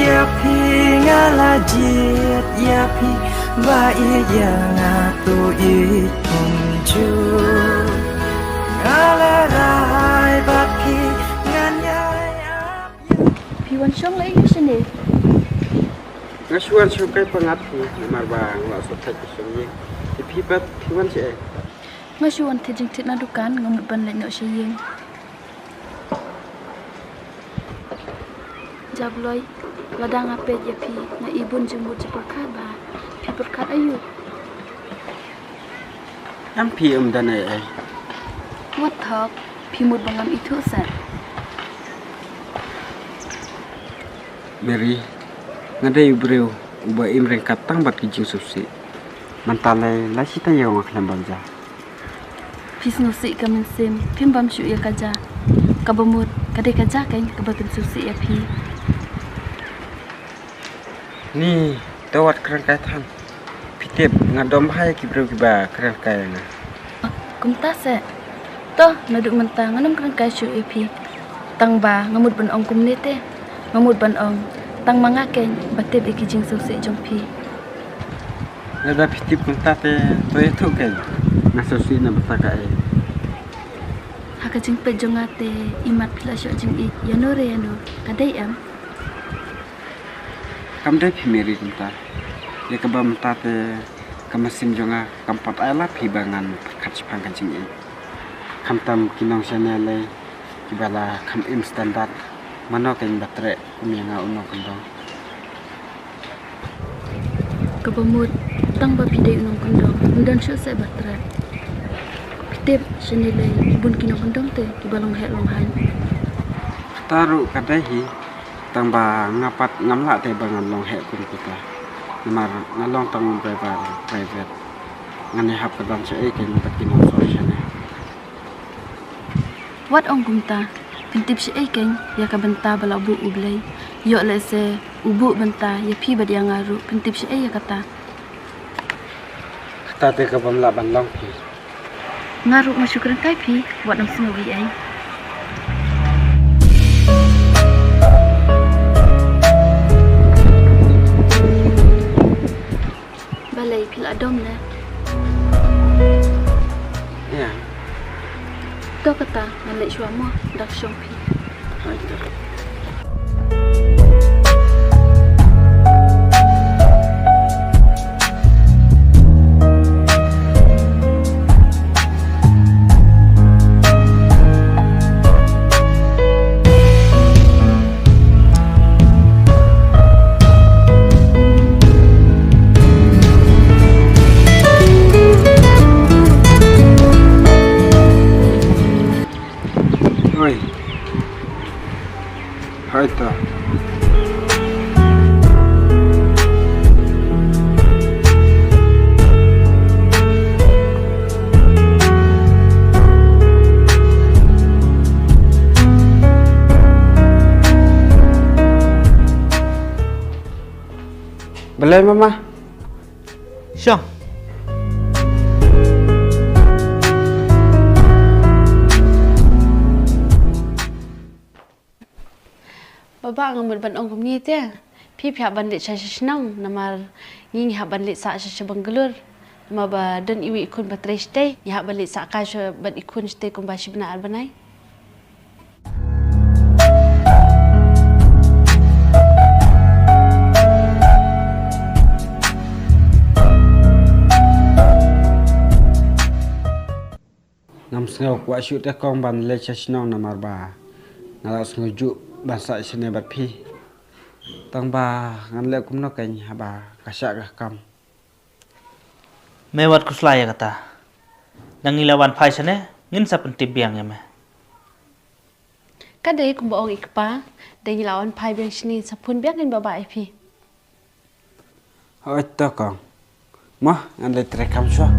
ya pi ngala jiet ya pi ba ya ngatu I kunju ngala rai ba pi nganyai Piwan syong lagi sini. Ngasuan sukai pengapu marbang la sotek sini. Pipat piwan si. Ngasuan tejing tit na dukan ngamut ban le no syeng. Jabloi ladang apet ya pi na ibun jembut jeperkat ba. Pi perkat ayu. Pi dan ai. Wat thok pi mut bangam itu sa. Mary ngadai breu uba imreng katang bat kijing susi. Mantalai la sita yang aklam banja. Pis nusi kamen sim pim bam syu ya kaja. Kabamut kadai kaja kain kabakin susi ya pi. Ni tawat kerang kai thang. Pitep ngadom hai ki breu ki ba kerang kai na. Kumta se. Toh naduk mentang nganam kerang kai syu ya pi. Tang ba ngamut ban ong kum te. Ngamut ban ong tang mangaken batib ikijing susi jongpi. Nada pitip kuntate to itu kai. Na susi na bataka ai. Haka jing pe jongate imat pila syo jing I yanore yano kadai am. Kam dai pi Mary kunta. Ya kabam tate kamasim jonga kampat ala pi bangan kat sipang kancing ai. Kam tam kinong chanele kibala kam im standard. Mana kain batre kumianga unong kendong. Kabamut tang ba pidai unong kondong undan syo se batra. Pitep senilai ibun kinong kondong te kibalong he long han. Taru kadahi tangba ngapat ngamla te bangan long he kun kita. Namar ngalong tang private. Ngane hap kadam se kain bat kinong solution. Wat ong kumta Pintip si keng ya ka benta bala ubu ublay. Yo le se ubu benta ya pi bad yang ngaru. Pintip si ya kata. Kata te ka bamla banlong pi. Ngaru masyukuran kai pi buat nam sengawi ai. Balai pil adom na. Ya. Kau kata nalai suamo dak syongpi. Hai ta. Belai mama. Syong. Baba ngamul ban ong kumni te pi pihak ban lit sa senang namar nging ha ban lit sa Bangalore nama ba dan iwi ikun batre stay ya ban lit sa ka ban ikun stay kum ba shibna albanai Nam sengau kwa shoot te kong ban le sa senang namar ba ngala senguju bahasa sini bat pi tang ba ngan le kum no kain haba kasak ka kam Mewat kuslaya kata. Nangilawan phai sane ngin sa pentip biang ya me. kadai kum ba ong ikpa dai lawan pai beng sini sapun biak ngin baba ip oi ta kong mah ngan le trekam so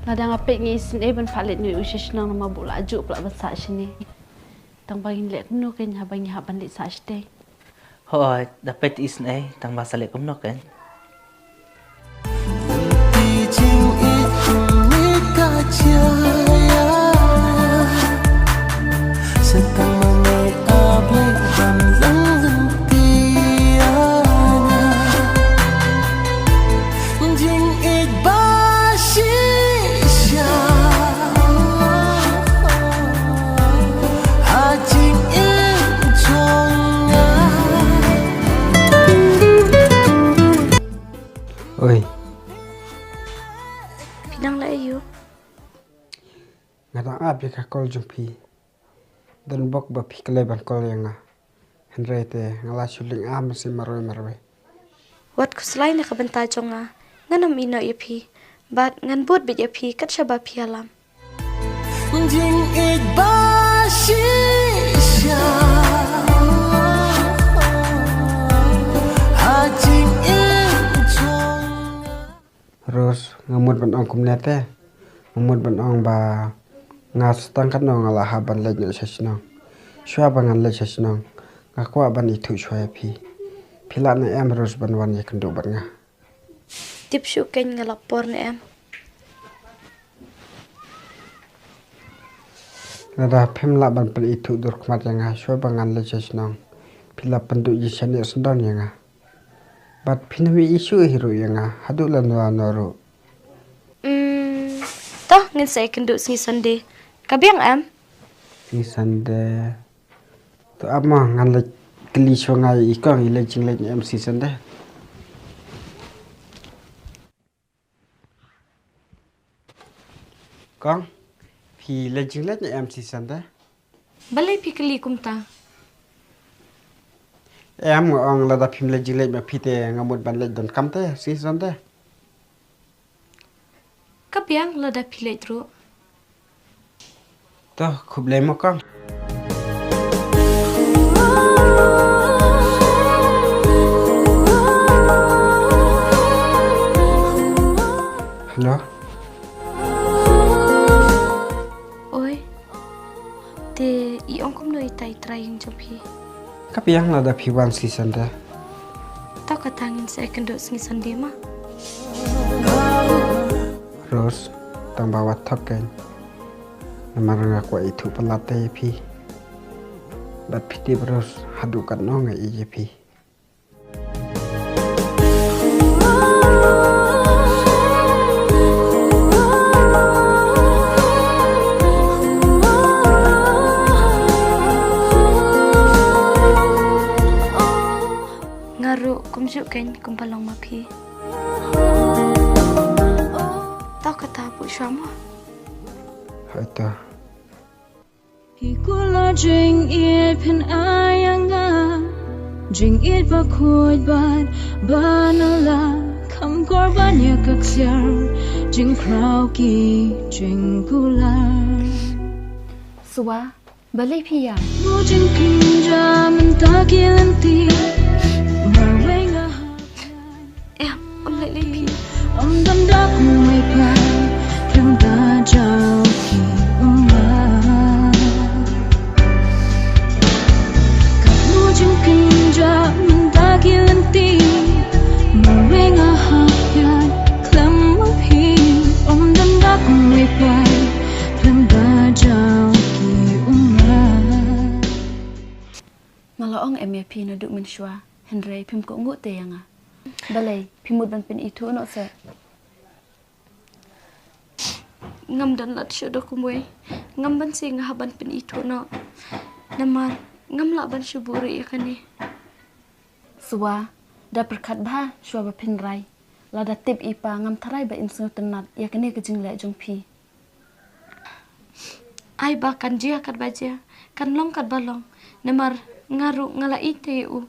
ladang apik ngi sin ban palit ni usis nang nama bola aju pula basa sini tang bangin lek no ken ha bang ha ban lit sa stay Hoi, dapat is na tang basa le kum no kan. abi ka kol jumpi dan bok ba pikle ban kol yang Henry te ngala suling masih maroi. Wat ku selain na kabanta jonga nganam ina yapi bat ngan bot bit yapi kat shaba pialam. Jing ik ba shisha Hajing ik chong Terus ngamut ban ong kumnete ngamut ban ong ba ngas tangkat no ngala haban lej no sasnong shwa bangan lej sasnong ngakwa ban itu shwa pi pila na em Rose ban wan ye kendo ban nga Tip shu ken ngalapor na em. Nada pemla ban pen itu dur kmat yang shwa bangan lej sasnong pila pendu yisane sendon yang bat pinwi isu hero yang hadu lan noru Toh ngin sa ikan singi Sunday. Kabiang em. ni sande to ama ngan lej kli shonga ikang ile jing lej MC sande Kong pi lej jing lej MC sande Balai pikeli kumta. em ngong la da phim lej jing lej ma pi te ngamut ban lej don kamte si sande Kabiang lada pilai tru. to khub le mo kong Hello Oi. Te iong kum noi tai trying jopi. kapiang la da phi wan si sande Tau katangin sa ikan singi Sunday ma. Rose tang bawa thoken namaranga ko itu pelate pi bat piti bros hadukan no ngai ije pi Ngaru kumjuk ken kumpalong mapi. Tau kata bu shamo. haito Hikula jing it pin ayanga jing it ba khoi ban banala kam korban ya kaksyar jing krau ki jing kular Suwa, balai pia. bu jing kinja menta kilanti marwenga Lay pi. dam da kumai pa kem da jao ki umma kamu jing kinja menta kilanti marwenga hapyan klam api dam da kumai pa kem da jao ki umma Malaong em ya pi na duk men shwa. Henry pim ko ngut te yang Balai pimut ban pen itu no se. Ngam dan lat shudo kumwe. Ngam ban si ngahaban pin itu no. Namar ngam la ban shuburi yakani. Suwa, da perkat bah shwa ba pin rai. La da tip ipa ngam tarai ba insu tenat ya kene ke jing le jong pi. Ai ba kan jia kat baja. Kan long kat balong. Namar ngaru ngala ite u.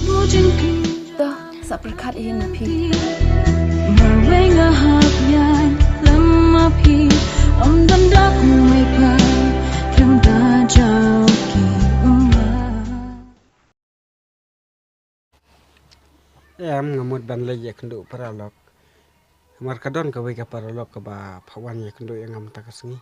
bu jing kinja Toh sa perkat ihin na pi. marwenga hapyan lam api dam da kumai pa kem da jao ki umma em ngamut ban le ye kendo paralok mar kadon ka we ka paralok ka ba phawan ye kendo yang ngam takasngi